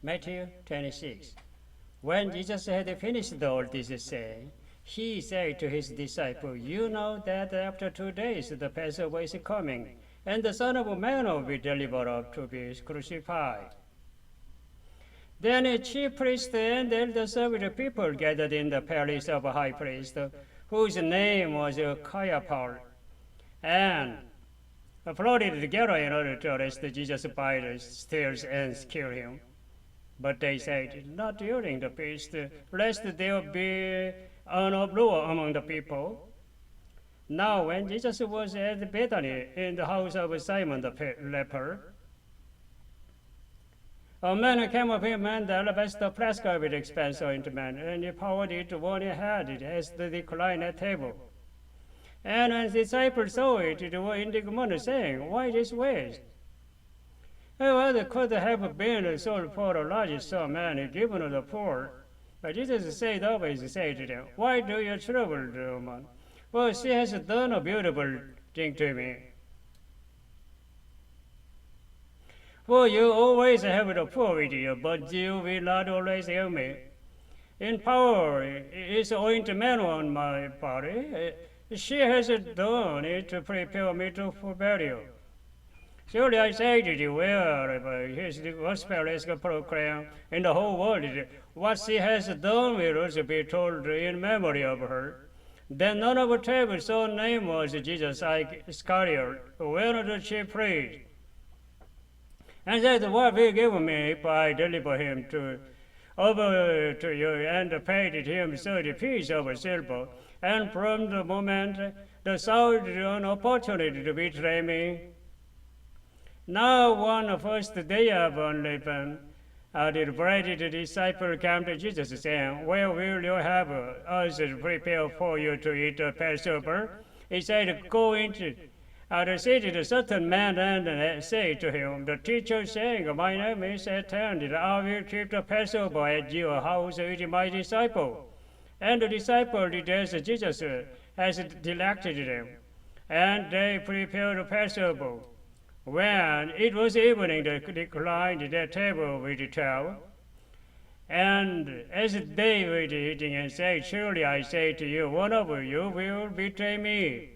Matthew 26. When Jesus had finished all this saying, he said to his disciples, You know that after 2 days the Passover is coming, and the Son of Man will be delivered up to be crucified. Then the chief priests and elders of the people gathered in the palace of a high priest, whose name was Caiaphas, and floated together in order to arrest Jesus by the stairs and kill him. But they said, Not during the feast, lest there be an uproar among the people. Now when Jesus was at Bethany in the house of Simon the leper, a man came up him and the alabaster flask of expensive ointment, and he poured it when he had it as the recline at table. And when the disciples saw it, they were indignant, saying, Why this waste? It could have been sold for a large sum and given to the poor. But Jesus said always to them, Why do you trouble the woman? For she has done a beautiful thing to me. For you always have the poor with you, but you will not always have me. In power is ointment on my body. She has done it to prepare me for burial. Surely I say to you, wherever his gospel is proclaimed in the whole world, what she has done will also be told in memory of her. Then none of the 12 saw name was Jesus Iscariot, one of the chief priests, and said, What will you give me if I deliver him over to you? And paid him 30 pieces of silver. And from the moment the sought an opportunity to betray me. Now on the first day of unleavened, the bread disciple came to Jesus, saying, Where will you have us prepare for you to eat the Passover? He said, Go into the city to a certain man and say to him, The teacher saying, My name is attended. I will keep the Passover at your house with my disciple. And the disciple did as Jesus has directed them, and they prepared the Passover. When it was evening, they reclined at the table with the 12. And as they were eating and said, Surely I say to you, one of you will betray me.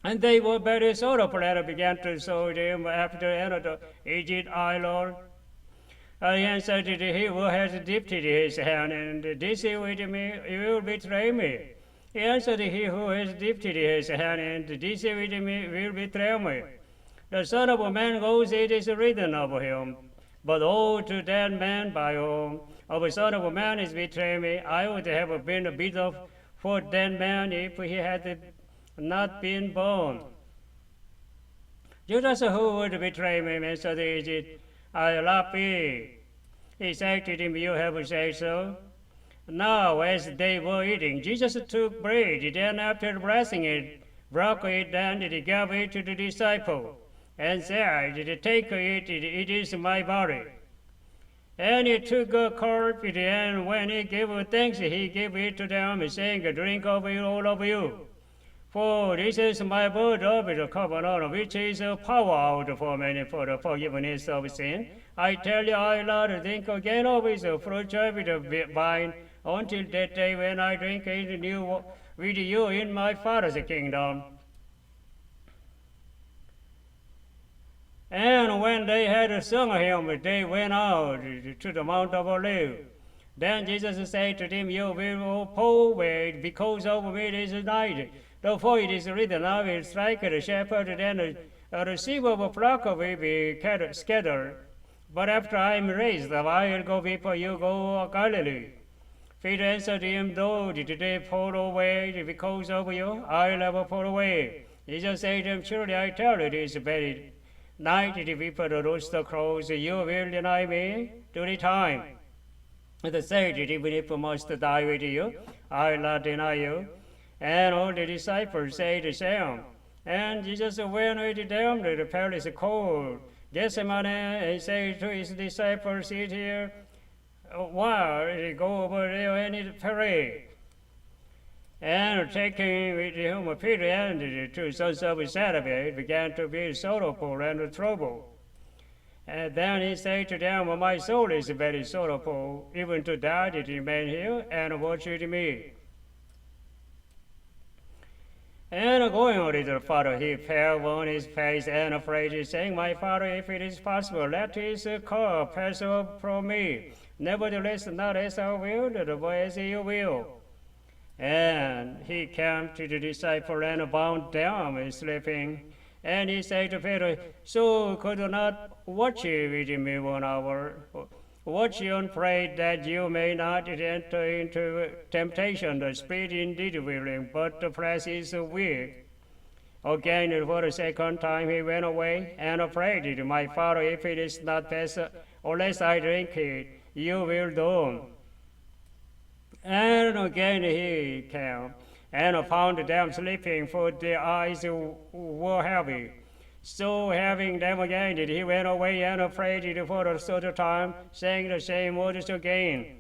And they were very sorrowful and began to sow him after another, Is it I, Lord? He answered, He who has dipped his hand and this with me, he will betray me. He answered, He who has dipped his hand and this with me will betray me. The Son of Man goes, it is written of him. But woe to that man by whom of the Son of Man is betrayed me. I would have been bitter for that man if he had not been born. Judas, who would betray me, answered, Is it I, love thee? He said to him, You have said so. Now, as they were eating, Jesus took bread, then after blessing it, broke it, and he gave it to the disciple, and said, Take it, it is my body. And he took a cup, and when he gave thanks, he gave it to them, saying, Drink of it, all of you. For this is my blood of the covenant, which is poured out for many for the forgiveness of sin. I tell you, I will not drink again of his fruit of the vine until that day when I drink it new with you in my Father's kingdom. And when they had sung a hymn, they went out to the Mount of Olives. Then Jesus said to them, You will pull away because of me this night. Therefore it is written, I will strike the shepherd, and the sheep of a flock will be scattered. But after I am raised, I will go before you go Galilee. Peter answered him, Though did they fall away because of you, I will never fall away. Jesus said to him, Surely I tell you, this very night, before the rooster crows, you will deny me 3 times. And said, Even if I must die with you, I will not deny you. And all the disciples said the same. And Jesus went with them to the palace called Gethsemane, and said to his disciples, Sit here while they go over there and pray. And taking with him Peter and the 2 sons of Zebedee, began to be sorrowful and troubled. And then he said to them, my soul is very sorrowful, even to death. It remain here and watch with me. And going on to the father, he fell on his face and prayed, saying, my father, if it is possible, let this cup pass off from me. Nevertheless, not as I will, but as you will. And he came to the disciple and bound them sleeping. And he said to Peter, so could you not watch with me 1 hour? Watch and pray that you may not enter into temptation. The spirit indeed willing, but the flesh is weak. Again, for the second time, he went away and prayed, my father, if it is not best, unless I drink it, you will do. And again he came and found them sleeping, for their eyes were heavy. So having them again, he went away and prayed for the third time, saying the same words again.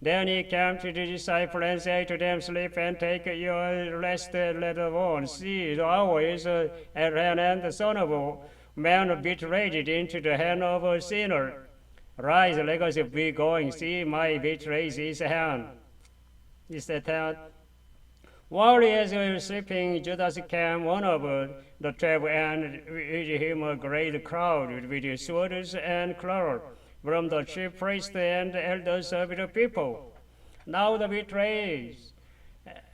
Then he came to the disciples and said to them, sleep and take your rest later on. See, the hour is at hand, and the Son of Man betrayed into the hand of a sinner. Rise, let us be going. See, my betrays his hand. Is that that? While as he was sleeping, Judas came, one of the 12, and with him a great crowd with swords and clubs from the chief priests and elders of the people. Now the betrayers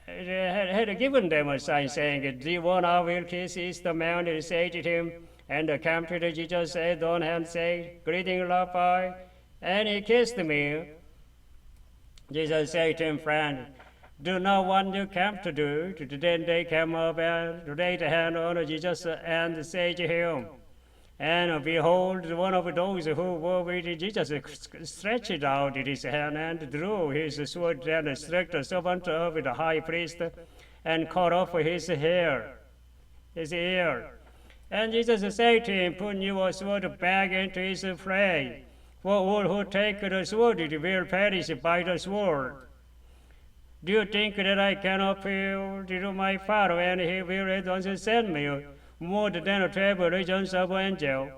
had given them a sign, saying, the one I will kiss is the man. They said to him, and came to Jesus, said on and said, greeting, Rabbi, and he kissed me. Jesus said to him, friend, do not what you came to do. Then they came up and laid a hand on Jesus and said to him, and behold, one of those who were with Jesus stretched out his hand and drew his sword and struck the servant of the high priest and cut off his ear. And Jesus said to him, put your sword back into his place. For all who take the sword will perish by the sword. Do you think that I cannot appeal to my Father, and he will at once send me more than 12 legions of angels?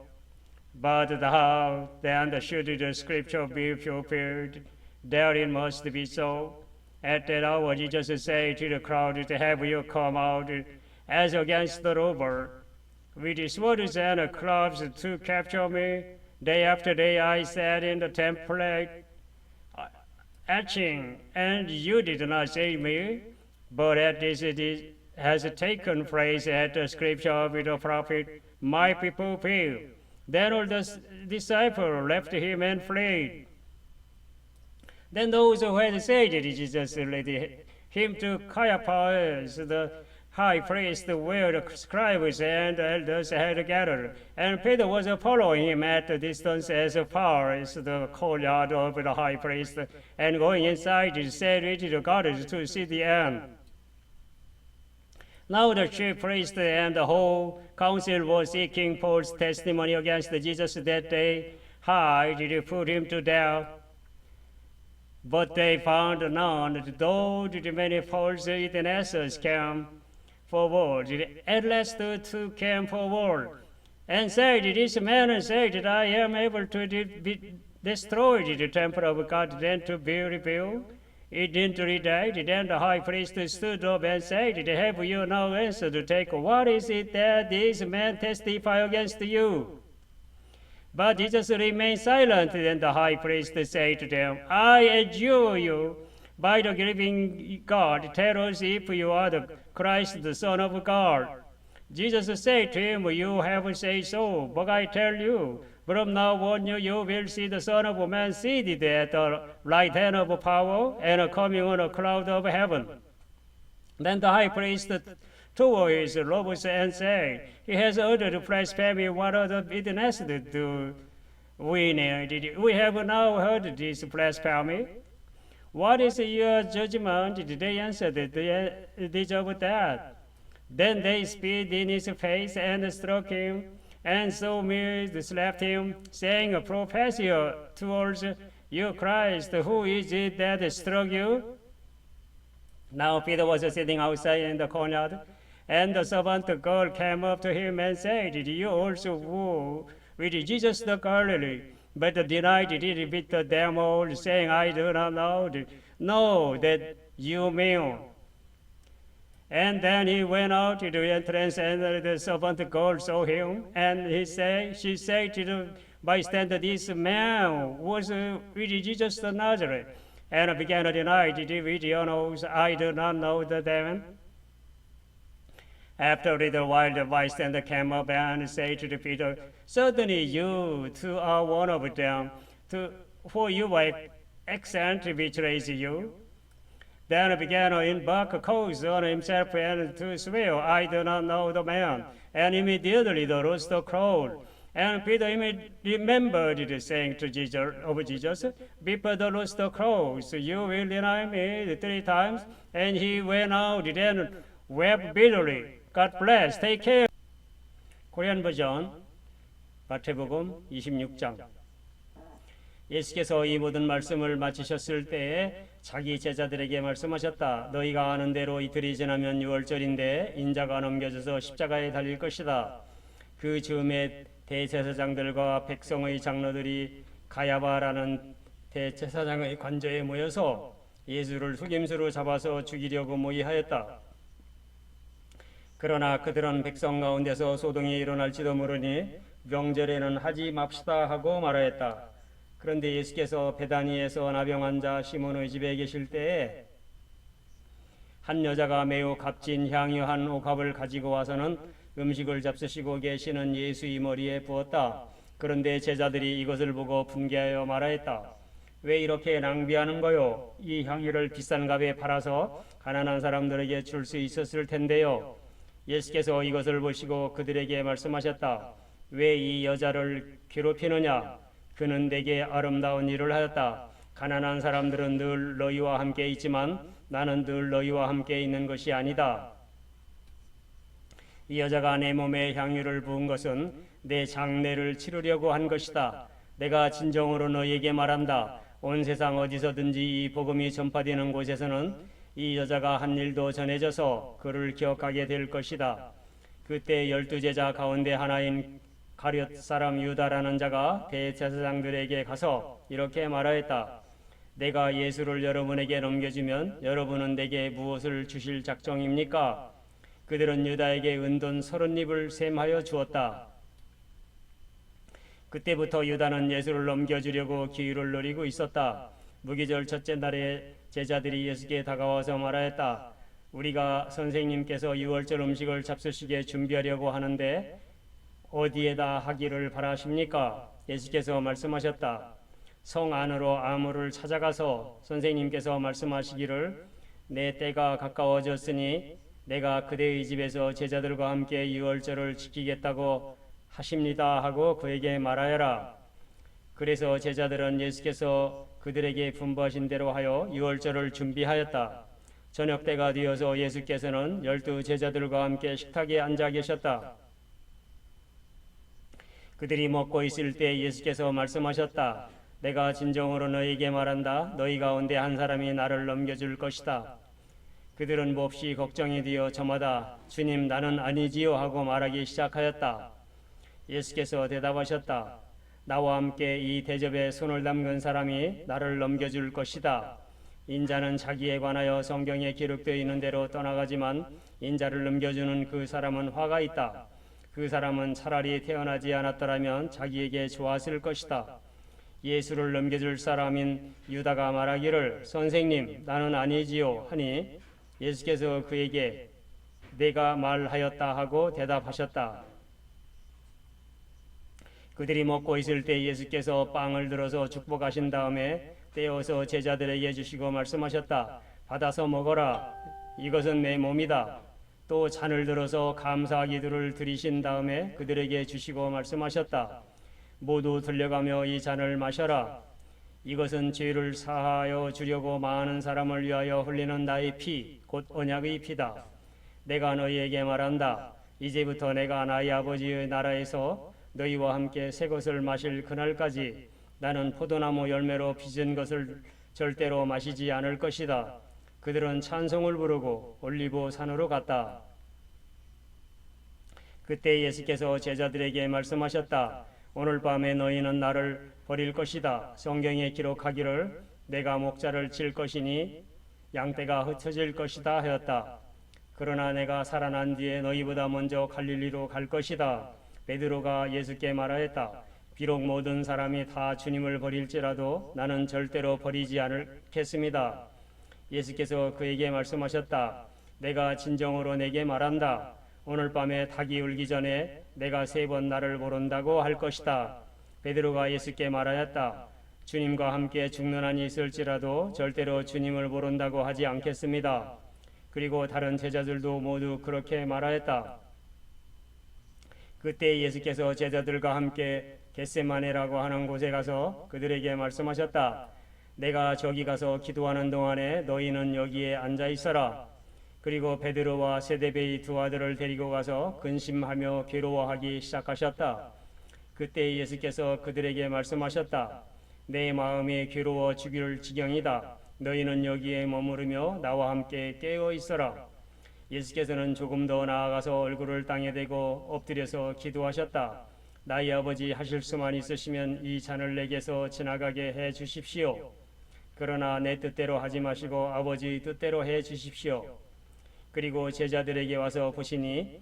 But how then should the scripture be fulfilled? Therein must be so. At that hour Jesus said to the crowd, have you come out as against the robber, with swords and clubs to capture me? Day after day I sat in the temple etching, and you did not save me. But at this it has taken place at the scripture of the prophet, my people fail. Then all the disciples left him and fled. Then those who had said it, Jesus led him to Caiaphas, the high priest, where the scribes and elders had gathered. And Peter was following him at a distance as far as the courtyard of the high priest. And going inside, he said to the guards to see the end. Now the chief priest and the whole council were seeking Paul's testimony against Jesus that they might put him to death. But they found none, though the many false witnesses came forward. At last the two came forward and said, this man said that I am able to destroy the temple of God, then to be rebuilt. It didn't redact. Then the high priest stood up and said, have you no answer to take? What is it that these men testify against you? But Jesus remained silent. Then the high priest said to them, I adjure you by the living God, tell us if you are the Christ, the Son of God. Jesus said to him, you have said so, but I tell you, from now on you will see the Son of Man seated at the right hand of power and coming on a cloud of heaven. Then the high priest tore his robes and said, he has uttered blasphemy. What other witness do we need? We have now heard this blasphemy. What is your judgment? They answered, they deserve that. Then they spit in his face and struck him, and so slapped him, saying, profess towards you Christ, who is it that struck you? Now Peter was sitting outside in the courtyard, and the servant girl came up to him and said, you also with Jesus the Galilee, but denied it with them all, saying, I do not know that you mean. And then he went out to the entrance, and the servant girl saw him, and she said to the bystander, this man was with Jesus the Nazareth, and began to deny it with your nose, I do not know the demon. After a little while, the bystander came up and said to Peter, certainly you too are one of them, for your accent betrays you. Then began to invoke a curse on himself and to swear, I do not know the man. And immediately the rooster crowed. And Peter remembered the saying to Jesus, before the rooster crows, you will deny me 3 times. And he went out and wept bitterly. God bless. Take care. 코리안 버전 마태복음 26장. 예수께서 이 모든 말씀을 마치셨을 때에 자기 제자들에게 말씀하셨다. 너희가 아는 대로 이틀이 지나면 유월절인데 인자가 넘겨져서 십자가에 달릴 것이다. 그 즈음에 대제사장들과 백성의 장로들이 가야바라는 대제사장의 관저에 모여서 예수를 속임수로 잡아서 죽이려고 모의하였다. 그러나 그들은 백성 가운데서 소동이 일어날지도 모르니 명절에는 하지 맙시다 하고 말하였다. 그런데 예수께서 베다니에서 나병 환자 시몬의 집에 계실 때에 한 여자가 매우 값진 향유한 옥합을 가지고 와서는 음식을 잡수시고 계시는 예수의 머리에 부었다. 그런데 제자들이 이것을 보고 분개하여 말하였다. 왜 이렇게 낭비하는 거요? 이 향유를 비싼 값에 팔아서 가난한 사람들에게 줄 수 있었을 텐데요. 예수께서 이것을 보시고 그들에게 말씀하셨다. 왜 이 여자를 괴롭히느냐? 그는 내게 아름다운 일을 하였다. 가난한 사람들은 늘 너희와 함께 있지만 나는 늘 너희와 함께 있는 것이 아니다. 이 여자가 내 몸에 향유를 부은 것은 내 장례를 치르려고 한 것이다. 내가 진정으로 너희에게 말한다. 온 세상 어디서든지 이 복음이 전파되는 곳에서는 이 여자가 한 일도 전해져서 그를 기억하게 될 것이다. 그때 12제자 가운데 하나인 가룟 사람 유다라는 자가 대제사장들에게 가서 이렇게 말하였다. 내가 예수를 여러분에게 넘겨주면 여러분은 내게 무엇을 주실 작정입니까? 그들은 유다에게 은돈 30립을 셈하여 주었다. 그때부터 유다는 예수를 넘겨주려고 기회를 노리고 있었다. 무기절 첫째 날에 제자들이 예수께 다가와서 말하였다. 우리가 선생님께서 유월절 음식을 잡수시게 준비하려고 하는데 어디에다 하기를 바라십니까? 예수께서 말씀하셨다. 성 안으로 아무를 찾아가서 선생님께서 말씀하시기를 내 때가 가까워졌으니 내가 그대의 집에서 제자들과 함께 유월절을 지키겠다고 하십니다 하고 그에게 말하여라. 그래서 제자들은 예수께서 그들에게 분부하신 대로 하여 유월절을 준비하였다. 저녁 때가 되어서 예수께서는 12 제자들과 함께 식탁에 앉아 계셨다. 그들이 먹고 있을 때 예수께서 말씀하셨다. 내가 진정으로 너희에게 말한다. 너희 가운데 한 사람이 나를 넘겨줄 것이다. 그들은 몹시 걱정이 되어 저마다 주님 나는 아니지요 하고 말하기 시작하였다. 예수께서 대답하셨다. 나와 함께 이 대접에 손을 담근 사람이 나를 넘겨줄 것이다. 인자는 자기에 관하여 성경에 기록되어 있는 대로 떠나가지만 인자를 넘겨주는 그 사람은 화가 있다. 그 사람은 차라리 태어나지 않았더라면 자기에게 좋았을 것이다. 예수를 넘겨줄 사람인 유다가 말하기를 선생님 나는 아니지요 하니 예수께서 그에게 내가 말하였다 하고 대답하셨다. 그들이 먹고 있을 때 예수께서 빵을 들어서 축복하신 다음에 떼어서 제자들에게 주시고 말씀하셨다. 받아서 먹어라. 이것은 내 몸이다. 또 잔을 들어서 감사 기도를 드리신 다음에 그들에게 주시고 말씀하셨다. 모두 들려가며 이 잔을 마셔라. 이것은 죄를 사하여 주려고 많은 사람을 위하여 흘리는 나의 피, 곧 언약의 피다. 내가 너희에게 말한다. 이제부터 내가 나의 아버지의 나라에서 너희와 함께 새 것을 마실 그날까지 나는 포도나무 열매로 빚은 것을 절대로 마시지 않을 것이다. 그들은 찬송을 부르고 올리브 산으로 갔다. 그때 예수께서 제자들에게 말씀하셨다. 오늘 밤에 너희는 나를 버릴 것이다. 성경에 기록하기를 내가 목자를 칠 것이니 양떼가 흩어질 것이다 하였다. 그러나 내가 살아난 뒤에 너희보다 먼저 갈릴리로 갈 것이다. 베드로가 예수께 말하였다. 비록 모든 사람이 다 주님을 버릴지라도 나는 절대로 버리지 않겠습니다. 예수께서 그에게 말씀하셨다. 내가 진정으로 내게 말한다. 오늘 밤에 닭이 울기 전에 내가 3번 나를 모른다고 할 것이다. 베드로가 예수께 말하였다. 주님과 함께 죽는 한이 있을지라도 절대로 주님을 모른다고 하지 않겠습니다. 그리고 다른 제자들도 모두 그렇게 말하였다. 그때 예수께서 제자들과 함께 겟세마네라고 하는 곳에 가서 그들에게 말씀하셨다. 내가 저기 가서 기도하는 동안에 너희는 여기에 앉아 있어라. 그리고 베드로와 세데베의 2 아들을 데리고 가서 근심하며 괴로워하기 시작하셨다. 그때 예수께서 그들에게 말씀하셨다. 내 마음이 괴로워 죽일 지경이다. 너희는 여기에 머무르며 나와 함께 깨어 있어라. 예수께서는 조금 더 나아가서 얼굴을 땅에 대고 엎드려서 기도하셨다. 나의 아버지, 하실 수만 있으시면 이 잔을 내게서 지나가게 해 주십시오. 그러나 내 뜻대로 하지 마시고 아버지 뜻대로 해 주십시오. 그리고 제자들에게 와서 보시니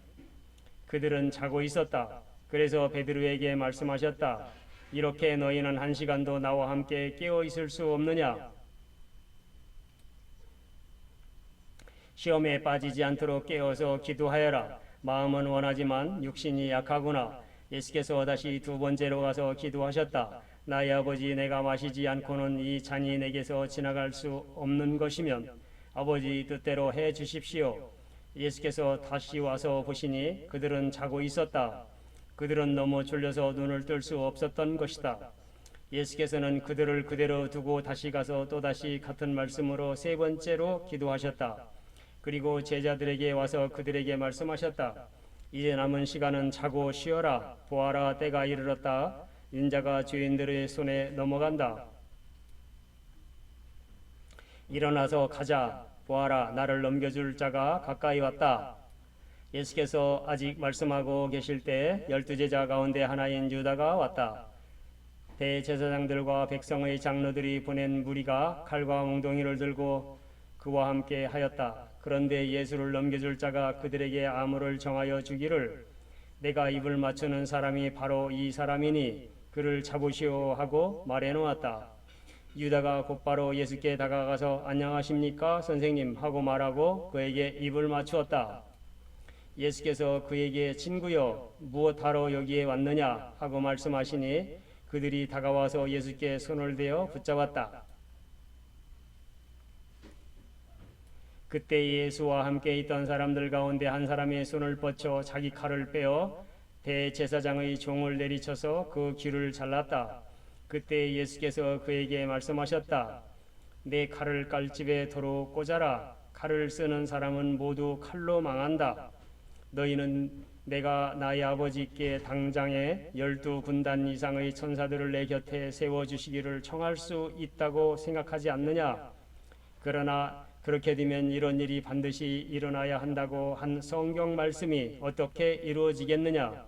그들은 자고 있었다. 그래서 베드로에게 말씀하셨다. 이렇게 너희는 1시간도 나와 함께 깨어 있을 수 없느냐? 시험에 빠지지 않도록 깨어서 기도하여라. 마음은 원하지만 육신이 약하구나. 예수께서 다시 2번째로 가서 기도하셨다. 나의 아버지, 내가 마시지 않고는 이 잔이 내게서 지나갈 수 없는 것이면 아버지 뜻대로 해 주십시오. 예수께서 다시 와서 보시니 그들은 자고 있었다. 그들은 너무 졸려서 눈을 뜰 수 없었던 것이다. 예수께서는 그들을 그대로 두고 다시 가서 또다시 같은 말씀으로 3번째로 기도하셨다. 그리고 제자들에게 와서 그들에게 말씀하셨다. 이제 남은 시간은 자고 쉬어라. 보아라, 때가 이르렀다. 인자가 죄인들의 손에 넘어간다. 일어나서 가자. 보아라, 나를 넘겨줄 자가 가까이 왔다. 예수께서 아직 말씀하고 계실 때 12제자 가운데 하나인 유다가 왔다. 대제사장들과 백성의 장로들이 보낸 무리가 칼과 몽둥이를 들고 그와 함께 하였다. 그런데 예수를 넘겨줄 자가 그들에게 아무를 정하여 주기를 내가 입을 맞추는 사람이 바로 이 사람이니 그를 잡으시오 하고 말해 놓았다. 유다가 곧바로 예수께 다가가서 안녕하십니까 선생님 하고 말하고 그에게 입을 맞추었다. 예수께서 그에게 친구여 무엇하러 여기에 왔느냐 하고 말씀하시니 그들이 다가와서 예수께 손을 대어 붙잡았다. 그때 예수와 함께 있던 사람들 가운데 한 사람의 손을 뻗쳐 자기 칼을 빼어 대제사장의 종을 내리쳐서 그 귀를 잘랐다. 그때 예수께서 그에게 말씀하셨다. 내 칼을 깔집에 도로 꽂아라. 칼을 쓰는 사람은 모두 칼로 망한다. 너희는 내가 나의 아버지께 당장에 12군단 이상의 천사들을 내 곁에 세워주시기를 청할 수 있다고 생각하지 않느냐? 그러나 그렇게 되면 이런 일이 반드시 일어나야 한다고 한 성경 말씀이 어떻게 이루어지겠느냐?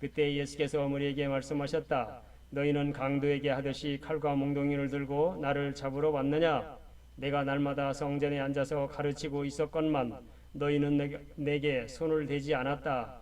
그때 예수께서 무리에게 말씀하셨다. 너희는 강도에게 하듯이 칼과 몽둥이를 들고 나를 잡으러 왔느냐? 내가 날마다 성전에 앉아서 가르치고 있었건만 너희는 내게 손을 대지 않았다.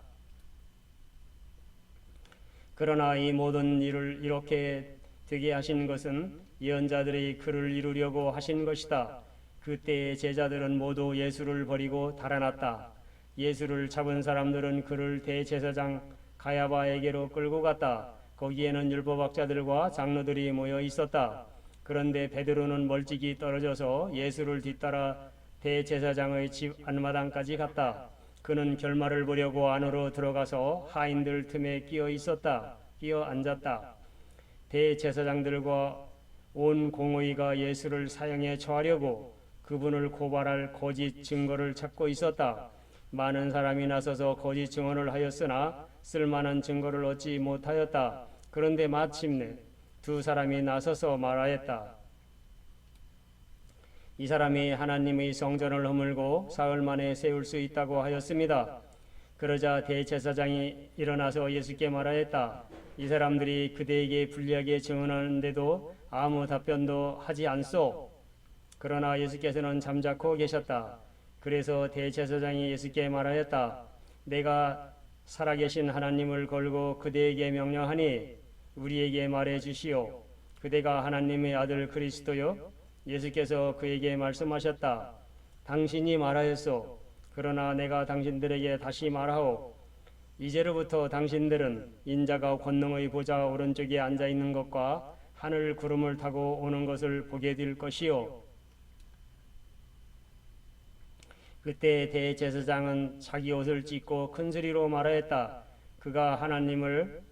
그러나 이 모든 일을 이렇게 되게 하신 것은 예언자들의 글을 이루려고 하신 것이다. 그때의 제자들은 모두 예수를 버리고 달아났다. 예수를 잡은 사람들은 그를 대제사장 가야바에게로 끌고 갔다. 거기에는 율법학자들과 장로들이 모여 있었다. 그런데 베드로는 멀찍이 떨어져서 예수를 뒤따라 대제사장의 집 안마당까지 갔다. 그는 결말을 보려고 안으로 들어가서 하인들 틈에 끼어 앉았다. 대제사장들과 온 공의가 예수를 사형에 처하려고 그분을 고발할 거짓 증거를 찾고 있었다. 많은 사람이 나서서 거짓 증언을 하였으나 쓸만한 증거를 얻지 못하였다. 그런데 마침내 2 사람이 나서서 말하였다. 이 사람이 하나님의 성전을 허물고 사흘 만에 세울 수 있다고 하였습니다. 그러자 대제사장이 일어나서 예수께 말하였다. 이 사람들이 그대에게 불리하게 증언하는데도 아무 답변도 하지 않소. 그러나 예수께서는 잠자코 계셨다. 그래서 대제사장이 예수께 말하였다. 내가 살아계신 하나님을 걸고 그대에게 명령하니 우리에게 말해 주시오. 그대가 하나님의 아들 그리스도요? 예수께서 그에게 말씀하셨다. 당신이 말하였소. 그러나 내가 당신들에게 다시 말하오. 이제로부터 당신들은 인자가 권능의 보좌 오른쪽에 앉아 있는 것과 하늘 구름을 타고 오는 것을 보게 될 것이요. 그때 대제사장은 자기 옷을 찢고 큰 소리로 말하였다. 그가 하나님을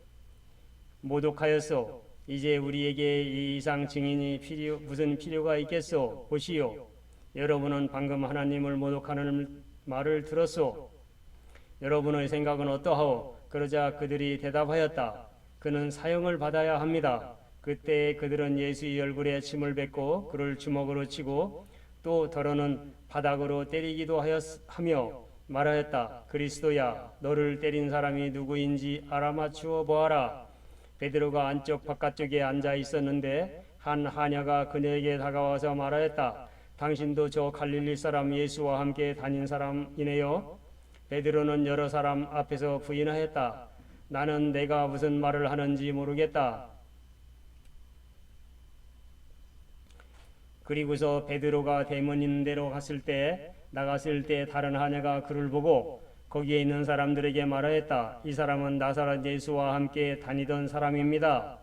모독하였소. 이제 우리에게 이 이상 증인이 무슨 필요가 있겠소? 보시오. 여러분은 방금 하나님을 모독하는 말을 들었소. 여러분의 생각은 어떠하오? 그러자 그들이 대답하였다. 그는 사형을 받아야 합니다. 그때 그들은 예수의 얼굴에 침을 뱉고 그를 주먹으로 치고 또 더러는 바닥으로 때리기도 하며 말하였다. 그리스도야, 너를 때린 사람이 누구인지 알아맞추어 보아라. 베드로가 안쪽 바깥쪽에 앉아 있었는데 한 하녀가 그녀에게 다가와서 말하였다. 당신도 저 갈릴리 사람 예수와 함께 다닌 사람이네요. 베드로는 여러 사람 앞에서 부인하였다. 나는 내가 무슨 말을 하는지 모르겠다. 그리고서 베드로가 대문 있는 데로 나갔을 때 다른 하녀가 그를 보고 거기에 있는 사람들에게 말하였다. 이 사람은 나사렛 예수와 함께 다니던 사람입니다.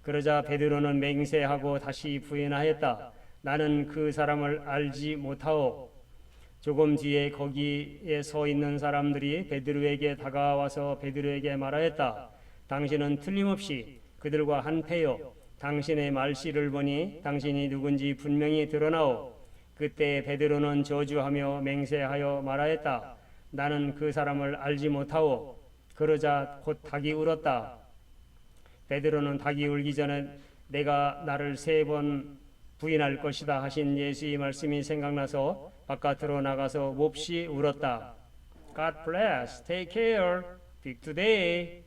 그러자 베드로는 맹세하고 다시 부인하였다. 나는 그 사람을 알지 못하오. 조금 뒤에 거기에 서 있는 사람들이 베드로에게 다가와서 베드로에게 말하였다. 당신은 틀림없이 그들과 한패요. 당신의 말씨를 보니 당신이 누군지 분명히 드러나오. 그때 베드로는 저주하며 맹세하여 말하였다. 나는 그 사람을 알지 못하오. 그러자 곧 닭이 울었다. 베드로는 닭이 울기 전에 내가 나를 3번 부인할 것이다 하신 예수의 말씀이 생각나서 바깥으로 나가서 몹시 울었다. God bless. Take care. Big today.